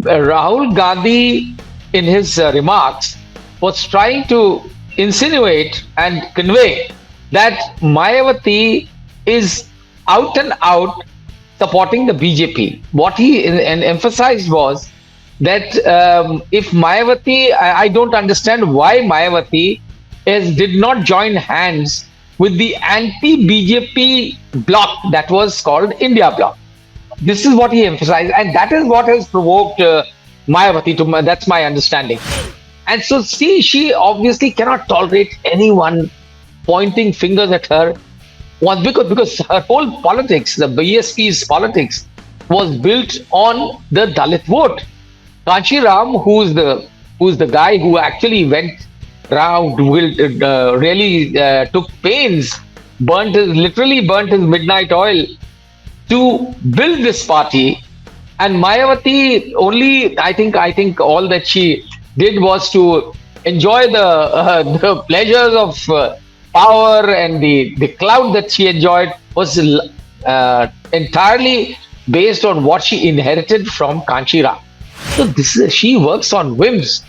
Rahul Gandhi, in his remarks, was trying to insinuate and convey that Mayawati is out and out supporting the BJP. What he emphasized was that if Mayawati, I don't understand why Mayawati did not join hands with the anti-BJP bloc that was called India Bloc. This is what he emphasized, and that is what has provoked Mayawati to. That's my understanding. And so, see, she obviously cannot tolerate anyone pointing fingers at her. Was because her whole politics, the BSP's politics, was built on the Dalit vote. Kanshi Ram, who's the guy who actually went around, really took pains, literally burnt his midnight oil to build this party. And Mayawati only, I think all that she did was to enjoy the pleasures of power, and the clout that she enjoyed was entirely based on what she inherited from Kanchi Ram. So she works on whims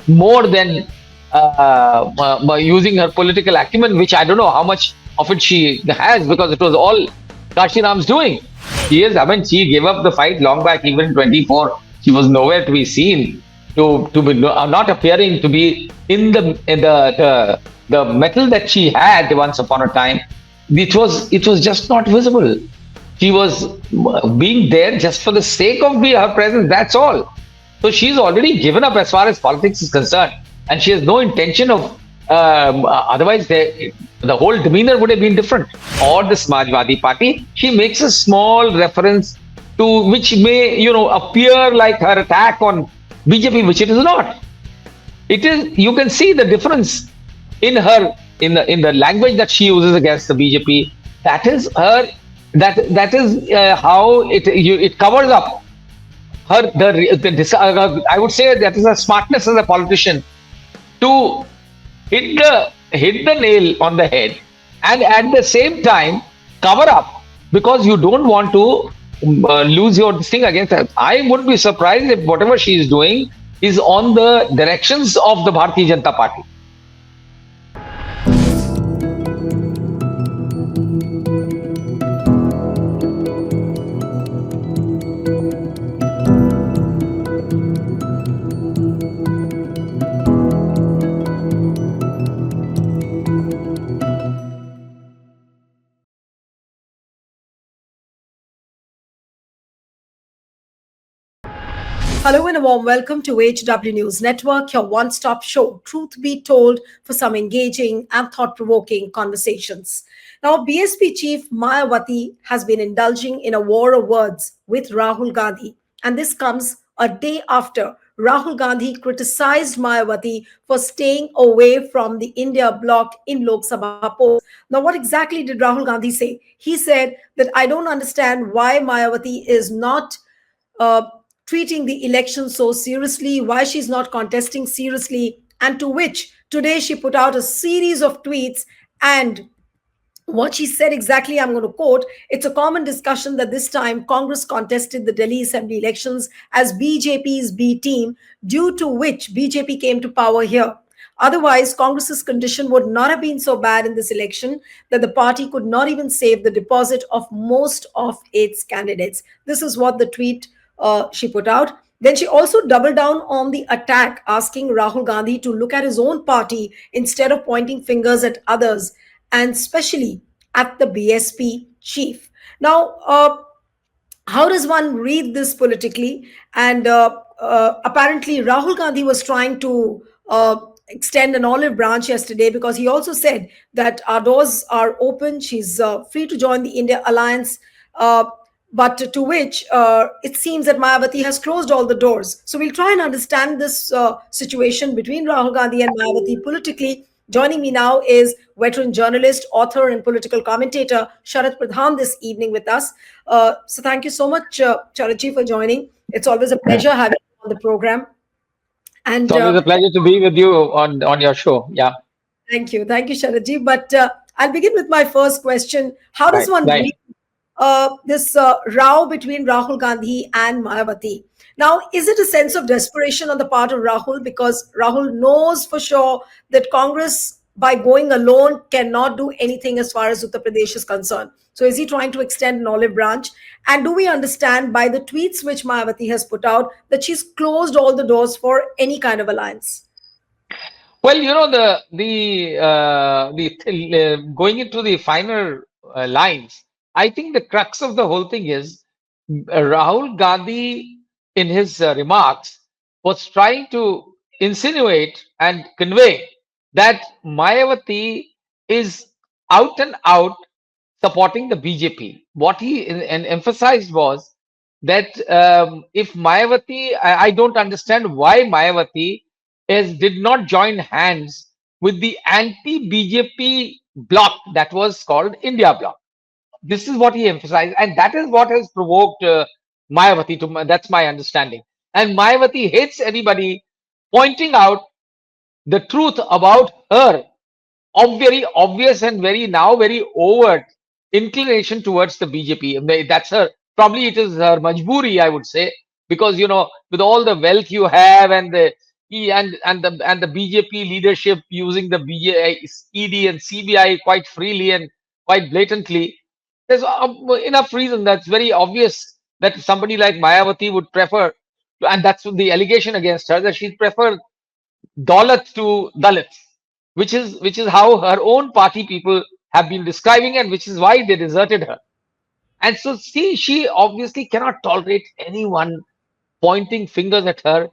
more than using her political acumen, which I don't know how much of it she has, because it was all Kanchi Ram's doing. She gave up the fight long back, even in 24. She was nowhere to be seen, to be not appearing to be in the metal that she had once upon a time. It was just not visible. She was being there just for the sake of her presence. That's all. So she's already given up as far as politics is concerned, and she has no intention of. Otherwise, the whole demeanor would have been different. Or the Samajwadi Party, she makes a small reference to which may, appear like her attack on BJP, which it is not. It is. You can see the difference in her in the language that she uses against the BJP. That is her. That is how it covers up her. I would say that is a smartness as a politician to hit the nail on the head, and at the same time cover up, because you don't want to lose your thing against her. I wouldn't be surprised if whatever she is doing is on the directions of the Bharatiya Janata Party. Hello and a warm welcome to HW News Network, your one-stop show, truth be told, for some engaging and thought-provoking conversations. Now, BSP Chief Mayawati has been indulging in a war of words with Rahul Gandhi, and this comes a day after Rahul Gandhi criticized Mayawati for staying away from the India bloc in Lok Sabha polls. Now, what exactly did Rahul Gandhi say? He said that I don't understand why Mayawati is not treating the election so seriously, why she's not contesting seriously, and to which today she put out a series of tweets. And what she said exactly, I'm going to quote, it's a common discussion that this time Congress contested the Delhi Assembly elections as BJP's B team, due to which BJP came to power here. Otherwise, Congress's condition would not have been so bad in this election that the party could not even save the deposit of most of its candidates. This is what the tweet she put out. Then she also doubled down on the attack, asking Rahul Gandhi to look at his own party instead of pointing fingers at others, and especially at the BSP chief. Now, how does one read this politically? And apparently, Rahul Gandhi was trying to extend an olive branch yesterday, because he also said that our doors are open. She's free to join the India Alliance. But to which it seems that Mayawati has closed all the doors. So we'll try and understand this situation between Rahul Gandhi and Mayawati politically. Joining me now is veteran journalist, author, and political commentator Sharat Pradhan this evening with us. So thank you so much, Sharatji, for joining. It's always a pleasure having you on the program. And it's always a pleasure to be with you on your show. Yeah. Thank you, Sharatji. But I'll begin with my first question. How does one read this row between Rahul Gandhi and Mayawati? Now, is it a sense of desperation on the part of Rahul because Rahul knows for sure that Congress, by going alone, cannot do anything as far as Uttar Pradesh is concerned? So, is he trying to extend an olive branch? And do we understand by the tweets which Mayawati has put out that she's closed all the doors for any kind of alliance? Well, going into the finer lines, I think the crux of the whole thing is Rahul Gandhi, in his remarks, was trying to insinuate and convey that Mayawati is out and out supporting the BJP. What he emphasized was that if Mayawati, I don't understand why Mayawati did not join hands with the anti-BJP bloc that was called India Bloc. This is what he emphasized, and that is what has provoked Mayawati. That's my understanding. And Mayawati hates anybody pointing out the truth about her very obvious and very overt inclination towards the BJP. That's her. Probably it is her majburi, I would say, because with all the wealth you have and the BJP leadership using the ED and CBI quite freely and quite blatantly, there's enough reason that's very obvious that somebody like Mayawati would prefer, and that's the allegation against her, that she'd prefer Daulat to Dalits, which is how her own party people have been describing, and which is why they deserted her. And so, see, she obviously cannot tolerate anyone pointing fingers at her.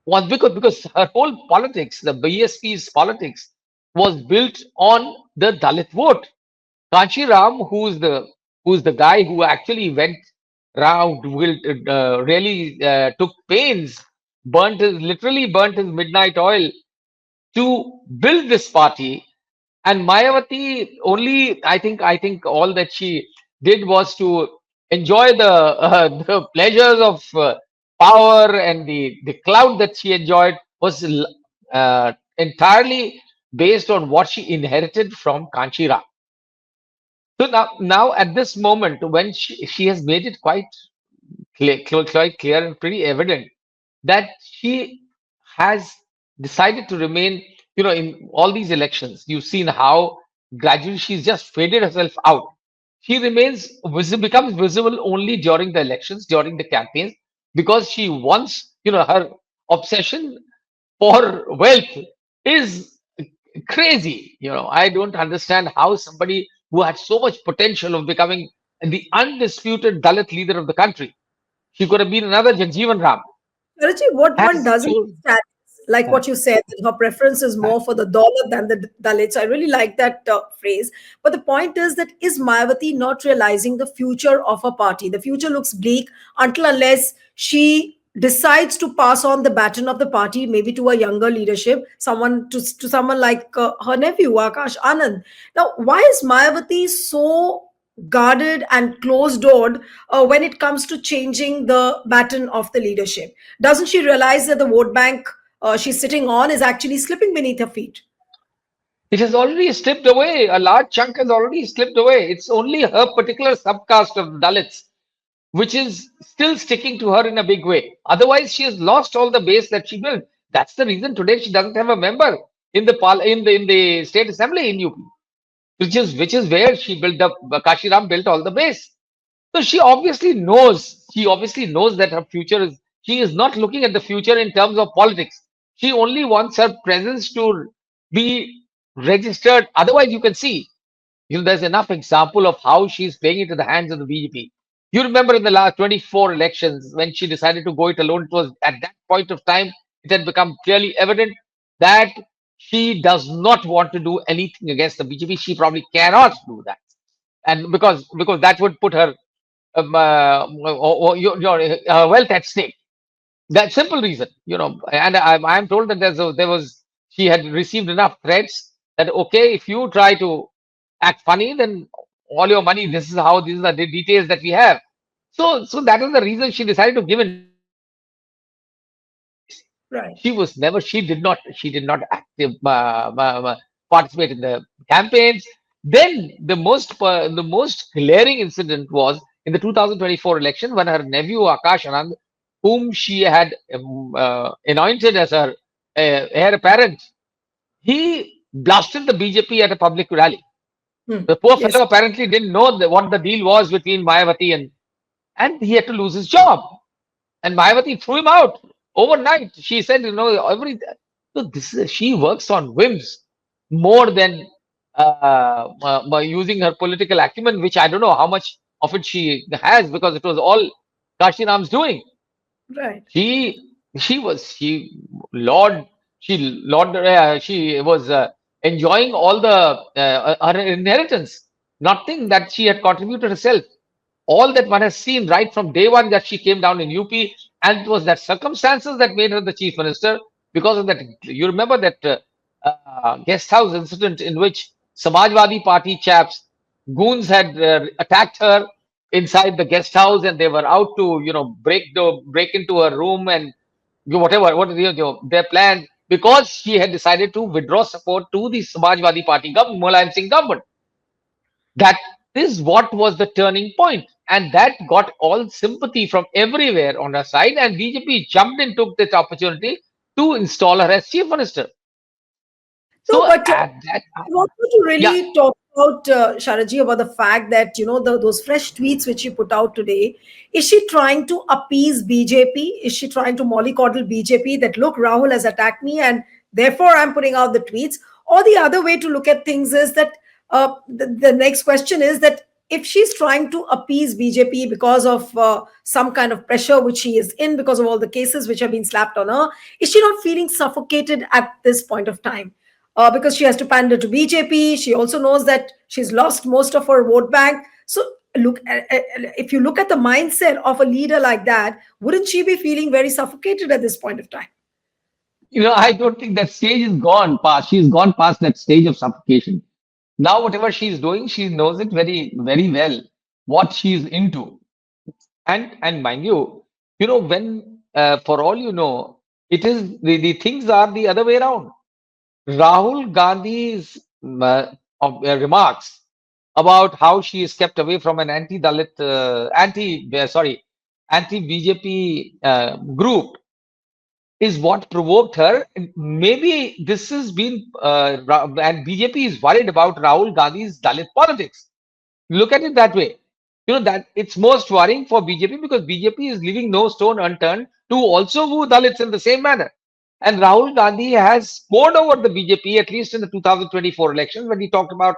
Was because her whole politics, the BSP's politics, was built on the Dalit vote. Kanshi Ram, who's the guy who actually went round, really took pains, literally burnt his midnight oil to build this party. And Mayawati only, I think all that she did was to enjoy the pleasures of power, and the clout that she enjoyed was entirely based on what she inherited from Kanchira. So now at this moment, when she has made it quite clear and pretty evident that she has decided to remain, in all these elections. You've seen how gradually she's just faded herself out. She becomes visible only during the elections, during the campaigns, because she wants, her obsession for wealth is crazy. I don't understand how somebody who had so much potential of becoming the undisputed Dalit leader of the country, she could have been another Jagjeevan Ram, Karachi, what one has doesn't to. understand, like Yeah. what you said, that her preference is more for the Daulat than the Dalits. I really like that phrase. But the point is Mayawati not realizing the future of her party? The future looks bleak until unless she decides to pass on the baton of the party, maybe to a younger leadership, to someone like her nephew, Akash Anand. Now, why is Mayawati so guarded and closed doored when it comes to changing the baton of the leadership? Doesn't she realize that the vote bank she's sitting on is actually slipping beneath her feet? It has already slipped away. A large chunk has already slipped away. It's only her particular subcaste of Dalits which is still sticking to her in a big way. Otherwise, she has lost all the base that she built. That's the reason today she doesn't have a member in the state assembly in UP, which is where she built up. Kashiram built all the base. So she obviously knows. She obviously knows that her future is. She is not looking at the future in terms of politics. She only wants her presence to be registered. Otherwise, you can see, there's enough example of how she's playing into the hands of the BJP. You remember in the last 24 elections when she decided to go it alone, it was at that point of time, it had become clearly evident that she does not want to do anything against the BJP. She probably cannot do that. And because that would put her your wealth at stake. That simple reason, and I'm told that she had received enough threats that okay, if you try to act funny, then all your money. These are the details that we have. So that is the reason she decided to give in. Right. She did not active participate in the campaigns. Then the most glaring incident was in the 2024 election when her nephew Akash Anand whom she had anointed as her heir apparent, he blasted the BJP at a public rally. Hmm. The poor Yes. fellow apparently didn't know what the deal was between Mayawati and he had to lose his job. And Mayawati threw him out overnight. She said, every so she works on whims more than by using her political acumen, which I don't know how much of it she has because it was all Kashi Ram's doing. Right. She was enjoying all the her inheritance, nothing that she had contributed herself. All that one has seen right from day one that she came down in UP, and it was that circumstances that made her the chief minister. Because of that, you remember that guest house incident in which Samajwadi Party chaps, goons had attacked her inside the guest house, and they were out to break into her room and whatever what their plan, because she had decided to withdraw support to the Samajwadi Party government, Mulayam Singh government. That is what was the turning point, and that got all sympathy from everywhere on her side, and BJP jumped and took that opportunity to install her as chief minister. No, So but at that, I want you to yeah, really talk about Sharaji about the fact that those fresh tweets which you put out today. Is she trying to appease BJP? Is she trying to mollycoddle BJP that look, Rahul has attacked me and therefore I'm putting out the tweets? Or the other way to look at things is that the next question is that if she's trying to appease BJP because of some kind of pressure which she is in because of all the cases which have been slapped on her, is she not feeling suffocated at this point of time? Because she has to pander to BJP. She also knows that she's lost most of her vote bank. So, if you look at the mindset of a leader like that, wouldn't she be feeling very suffocated at this point of time? I don't think that stage is gone past. She's gone past that stage of suffocation. Now, whatever she's doing, she knows it very, very well what she's into. And mind you, when for all you know, it is the things are the other way around. Rahul Gandhi's remarks about how she is kept away from an anti-Dalit, anti-BJP group is what provoked her. Maybe this has been, and BJP is worried about Rahul Gandhi's Dalit politics. Look at it that way. That it's most worrying for BJP because BJP is leaving no stone unturned to also woo Dalits in the same manner. And Rahul Gandhi has scored over the BJP, at least in the 2024 elections, when he talked about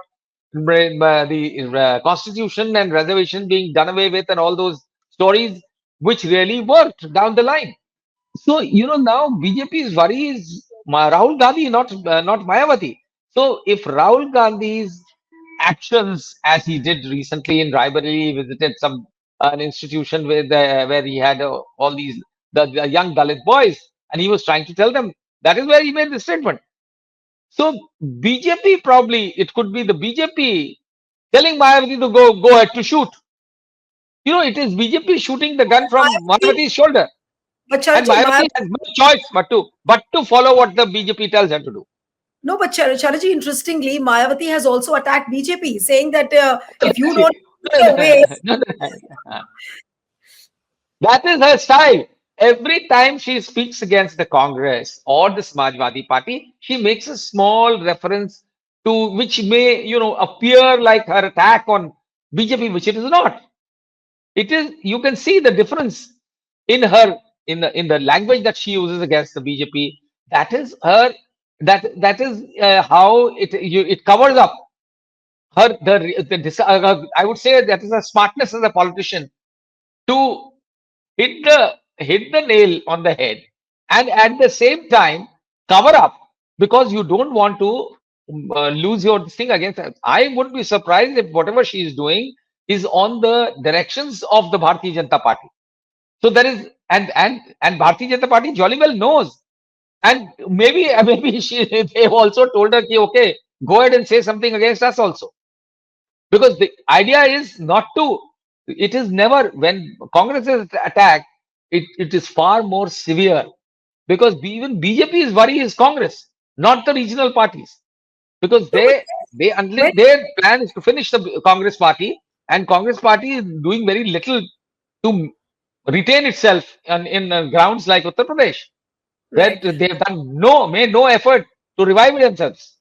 the constitution and reservation being done away with and all those stories, which really worked down the line. So now BJP's worry is Rahul Gandhi, not Mayawati. So if Rahul Gandhi's actions, as he did recently in Raebareli, visited some an institution where he had all these the young Dalit boys, and he was trying to tell them, that is where he made the statement. So BJP, probably it could be the BJP telling Mayawati to go ahead to shoot. It is BJP shooting the gun from Mayawati, Mayawati's shoulder. but And Charaji, Mayawati has no choice but to follow what the BJP tells her to do. no, but Charaji, interestingly, Mayawati has also attacked BJP, saying that if you Exactly. don't put your ways, That is her style. Every time she speaks against the Congress or the Samajwadi Party, she makes a small reference to which may, appear like her attack on BJP, which it is not. It is. You can see the difference in her in the language that she uses against the BJP. That is her. That is how it covers up her I would say that is a smartness as a politician to hit the nail on the head, and at the same time cover up, because you don't want to lose your thing against her. I would be surprised if whatever she is doing is on the directions of the Bharatiya Janata Party. So there is, and Bharatiya Janata Party jolly well knows, and maybe maybe they've also told her, okay, go ahead and say something against us also, because the idea is not to, it is never, when Congress is attacked, it is far more severe, because even BJP's worry is Congress, not the regional parties, because no, but they when their plan is to finish the Congress party, and Congress party is doing very little to retain itself in grounds like Uttar Pradesh, where Right. they've done made no effort to revive themselves.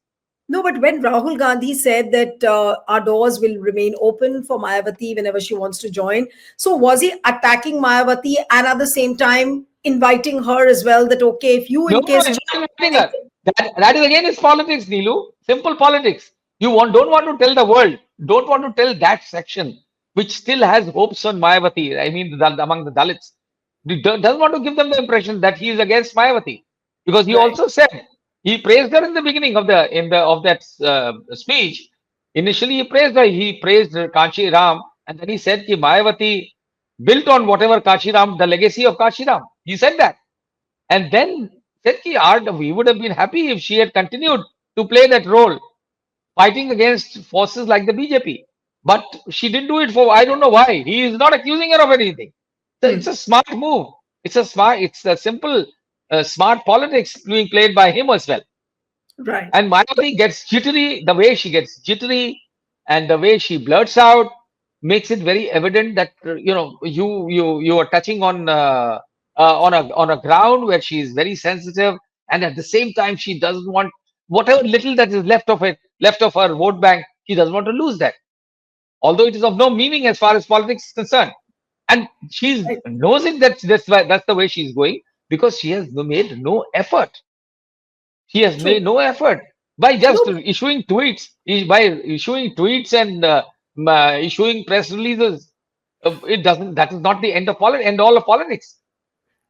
No, but when Rahul Gandhi said that our doors will remain open for Mayawati whenever she wants to join, so was he attacking Mayawati and at the same time inviting her as well? That okay, if you No, in no, case he's not inviting join, her. That is again is politics, Neelu. Simple politics. Don't want to tell the world, don't want to tell that section which still has hopes on Mayawati. I mean, among the Dalits, doesn't want to give them the impression that he is against Mayawati, because he right, also said he praised her in the beginning of that speech. Initially, he praised her. He praised Kanchi Ram, and then he said that Mayawati built on whatever Kashi Ram, the legacy of Kashi Ram. He said that. And then said ki art, we would have been happy if she had continued to play that role, fighting against forces like the BJP. But she didn't do it for, I don't know why. He is not accusing her of anything. So it's hmm, a smart move. It's a simple, smart politics being played by him as well. right. And Mayawati gets jittery, the way she gets jittery and the way she blurts out makes it very evident that you are touching on a ground where she is very sensitive, and at the same time she doesn't want whatever little that is left of her vote bank. She doesn't want to lose that, although it is of no meaning as far as politics is concerned. And she Right. knows it, that's the way she's going, because she has made no effort. He has True. made no effort by just No, issuing tweets and issuing press releases. It doesn't. That is not the end all of politics.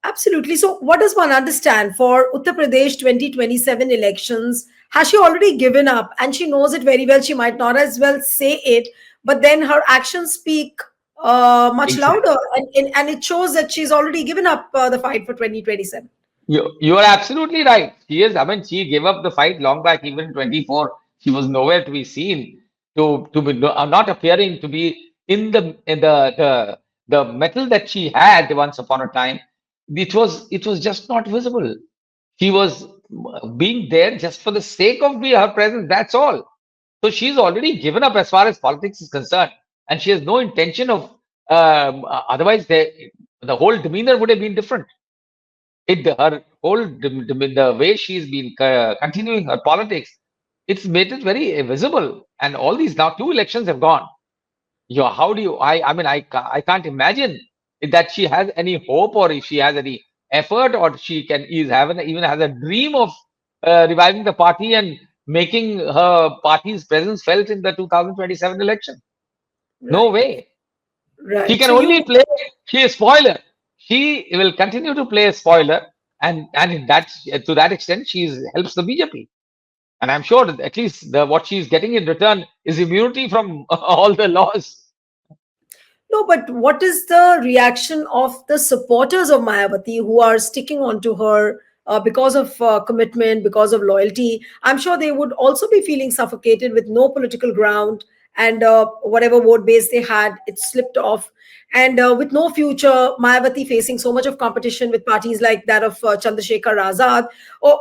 absolutely. So, what does one understand for Uttar Pradesh 2027 elections? Has she already given up? And she knows it very well. She might not as well say it, but then her actions speak much louder. Exactly. And it shows that she's already given up the fight for 2027. You are absolutely right. She is. I mean, she gave up the fight long back. Even in 24, she was nowhere to be seen. To be not appearing to be in the metal that she had once upon a time. It was just not visible. She was being there just for the sake of her presence. That's all. So she's already given up as far as politics is concerned, and she has no intention of. Otherwise, the whole demeanor would have been different. Her whole the way she's been continuing her politics, it's made it very visible. And all these now 2 elections have gone. How do you? I mean, I can't imagine if that she has any hope, or if she has any effort, or she can even has a dream of reviving the party and making her party's presence felt in the 2027 election. No Right. way. She Right. can So only you play. She is spoiler. She will continue to play a spoiler, and in that to that extent, helps the BJP. And I'm sure that at least what she's getting in return is immunity from all the laws. No, but what is the reaction of the supporters of Mayawati who are sticking on to her because of commitment, because of loyalty? I'm sure they would also be feeling suffocated with no political ground and whatever vote base they had, it slipped off. And with no future, Mayawati facing so much of competition with parties like that of Chandrasekhar Azad.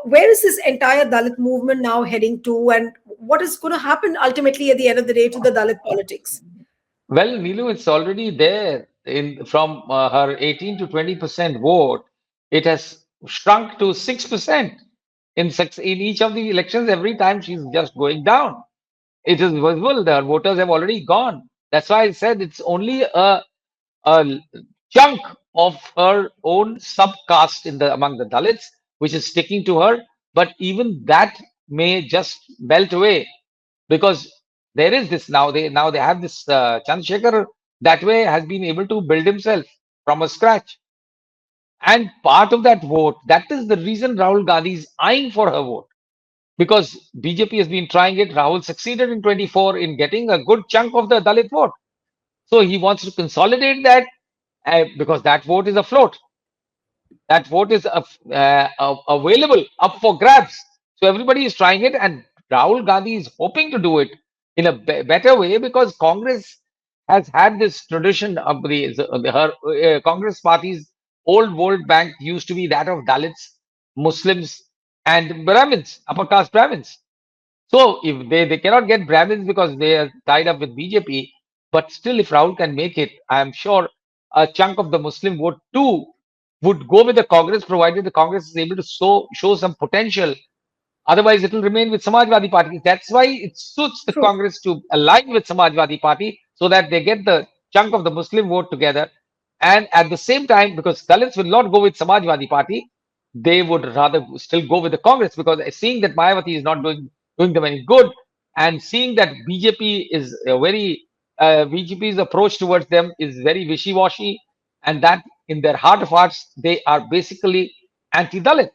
Where is this entire Dalit movement now heading to? And what is going to happen ultimately at the end of the day to the Dalit politics? Well, Nilu, it's already there in from her 18 to 20% vote. It has shrunk to 6% in each of the elections. Every time she's just going down. It is visible. The voters have already gone. That's why I said it's only a chunk of her own subcaste among the Dalits, which is sticking to her. But even that may just melt away, because there is this now they have this Chandrasekhar that way has been able to build himself from a scratch, and part of that vote, that is the reason Rahul Gandhi is eyeing for her vote, because BJP has been trying it. Rahul succeeded in 24 in getting a good chunk of the Dalit vote, so he wants to consolidate that, because that vote is afloat. That vote is available, up for grabs. So everybody is trying it, and Rahul Gandhi is hoping to do it in a better way, because Congress has had this tradition of her Congress party's old vote bank used to be that of Dalits, Muslims, and Brahmins, upper caste Brahmins. So if they cannot get Brahmins because they are tied up with BJP, but still, if Rahul can make it, I am sure a chunk of the Muslim vote too would go with the Congress, provided the Congress is able to show some potential. Otherwise, it will remain with Samajwadi Party. That's why it suits the True. Congress to align with Samajwadi Party so that they get the chunk of the Muslim vote together. And at the same time, because Dalits will not go with Samajwadi Party, they would rather still go with the Congress because seeing that Mayawati is not doing them any good, and seeing that BJP is a very BJP's approach towards them is very wishy-washy, and that in their heart of hearts they are basically anti-Dalit.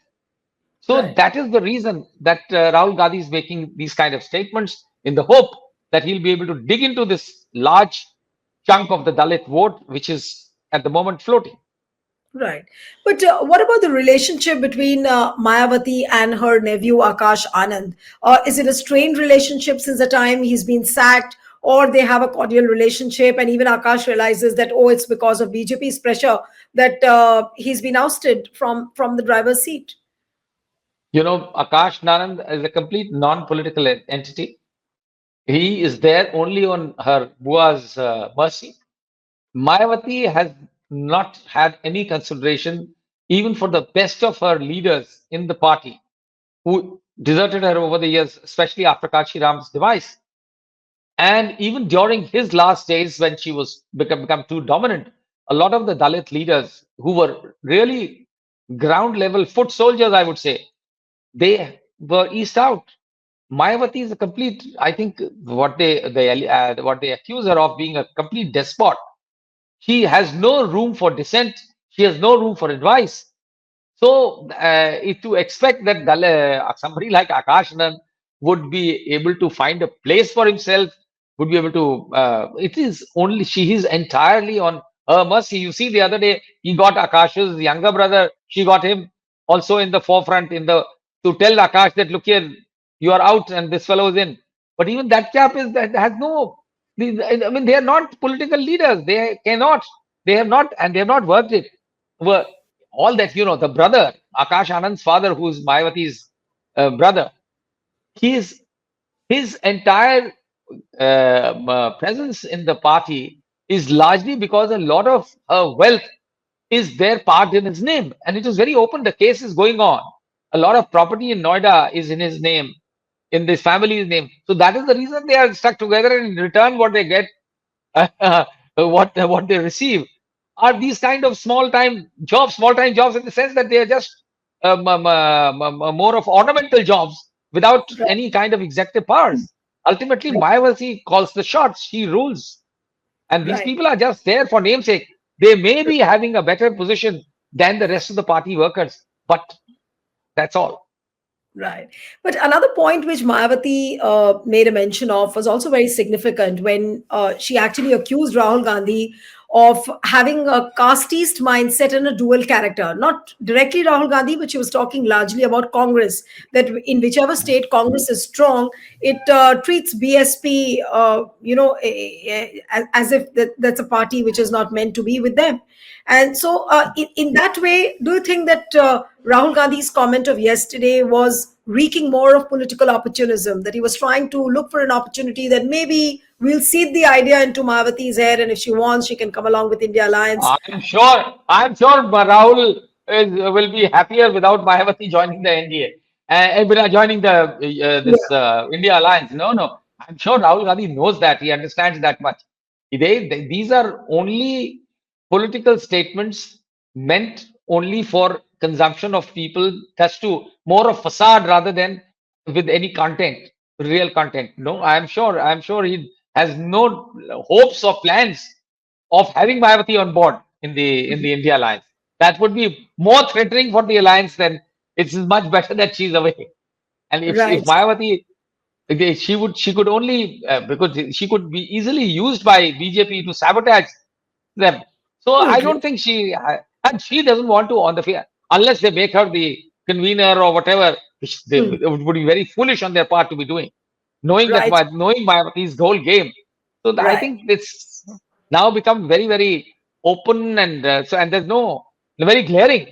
So Right. that is the reason that Rahul Gandhi is making these kind of statements in the hope that he'll be able to dig into this large chunk of the Dalit vote, which is at the moment floating. Right. But what about the relationship between Mayawati and her nephew Akash Anand? Is it a strained relationship since the time he's been sacked, or they have a cordial relationship? And even Akash realizes that, oh, it's because of BJP's pressure that he's been ousted from the driver's seat. You know, Akash Nanand is a complete non-political entity. He is there only on her Bua's mercy. Mayawati has not had any consideration even for the best of her leaders in the party who deserted her over the years, especially after Kachi Ram's demise. And even during his last days, when she was become too dominant, a lot of the Dalit leaders who were really ground level foot soldiers, I would say, they were eased out. Mayawati is a complete. I think what they accuse her of being a complete despot. She has no room for dissent. She has no room for advice. So, to expect that somebody like Akash Anand would be able to find a place for himself, would be able to, it is only she is entirely on her mercy. You see, the other day he got Akash's younger brother. She got him also in the forefront in the to tell Akash that look here, you are out and this fellow is in. But even that chap is that has no. I mean, they are not political leaders. They cannot. They have not, and they have not worked it. Well, all that the brother Akash Anand's father, who's Mayawati's brother, his entire presence in the party is largely because a lot of wealth is there parked in his name, and it is very open. The case is going on. A lot of property in Noida is in his name, in this family's name. So that is the reason they are stuck together, and in return, what they get what they receive are these kind of small time jobs in the sense that they are just more of ornamental jobs without Right. any kind of executive powers. Ultimately, Mayawati calls the shots; she rules, and these Right. people are just there for namesake. They may be having a better position than the rest of the party workers, but that's all. Right. But another point which Mayawati made a mention of was also very significant when she actually accused Rahul Gandhi of having a casteist mindset and a dual character. Not directly Rahul Gandhi, but she was talking largely about Congress, that in whichever state Congress is strong, it treats BSP, as if that's a party which is not meant to be with them. And so, in that way, do you think that Rahul Gandhi's comment of yesterday was reeking more of political opportunism, that he was trying to look for an opportunity that maybe we'll seed the idea into Mayawati's head, and if she wants, she can come along with India Alliance? I'm sure Rahul will be happier without Mayawati joining the NDA and without joining the this Yeah, India alliance. No. I'm sure Rahul Gandhi knows that. He understands that much. These are only political statements meant only for consumption of people. That's to more of facade rather than with any content, real content. No, I'm sure he has no hopes or plans of having Mayawati on board in the India alliance. That would be more threatening for the alliance than it's much better that she's away. And if right. Mayawati, she could only because she could be easily used by BJP to sabotage them. So True, I true. don't think and she doesn't want to on the field unless they make her the convener or whatever, which Hmm. it would be very foolish on their part to be doing, knowing that Right, knowing Mayawati's whole game. So I right. think it's now become very open and there's no very glaring.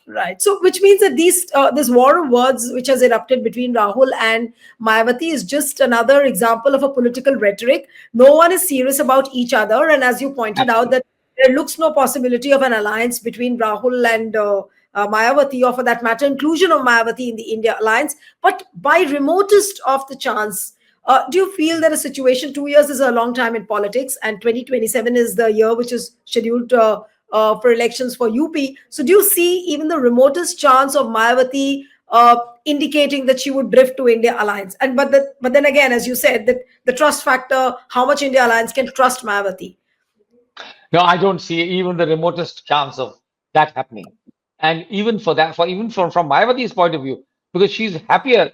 Right. So, which means that this war of words which has erupted between Rahul and Mayawati is just another example of a political rhetoric. No one is serious about each other, and as you pointed out, Absolutely. that there looks no possibility of an alliance between Rahul and Mayawati, or for that matter, inclusion of Mayawati in the India alliance. But by remotest of the chance, do you feel that a situation, 2 years is a long time in politics, and 2027 is the year which is scheduled for elections for UP? So do you see even the remotest chance of Mayawati indicating that she would drift to India alliance? And but then again, as you said, that the trust factor, how much India alliance can trust Mayawati? No, I don't see even the remotest chance of that happening. And even for that, for even from Mayawati's point of view, because she's happier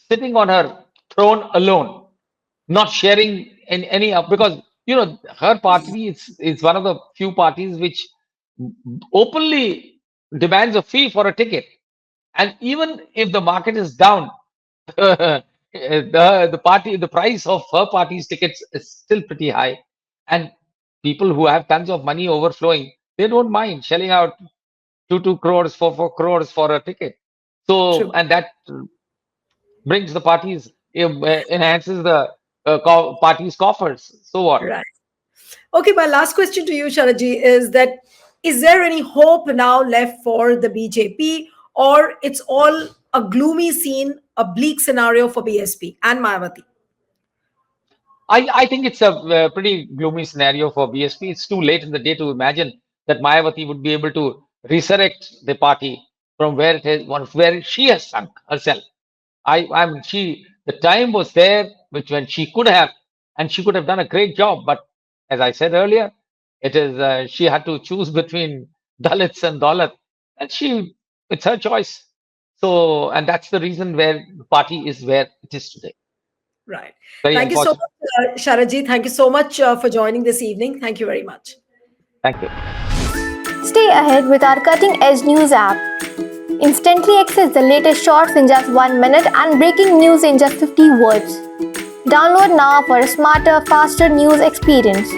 sitting on her throne alone, not sharing in any of, because her party is one of the few parties which openly demands a fee for a ticket. And even if the market is down, the price of her party's tickets is still pretty high, and people who have tons of money overflowing, they don't mind shelling out 2 crores, 4 crores for a ticket. So, True. and that brings the parties, enhances the party's coffers. So what? Right. Okay, my last question to you, Sharaji, is that is there any hope now left for the BJP, or it's all a gloomy scene, a bleak scenario for BSP and Mayawati? I think it's a pretty gloomy scenario for BSP. It's too late in the day to imagine that Mayawati would be able to resurrect the party from where it is, where she has sunk herself. I mean, the time was there, which when she could have, and she could have done a great job. But as I said earlier, she had to choose between Dalits and Daulat, and it's her choice. So, and that's the reason where the party is where it is today. Right. Very Thank you so unfortunate. much, Sharaji. Thank you so much for joining this evening. Thank you very much. Thank you. Stay ahead with our cutting edge news app. Instantly access the latest shorts in just 1 minute and breaking news in just 50 words. Download now for a smarter, faster news experience.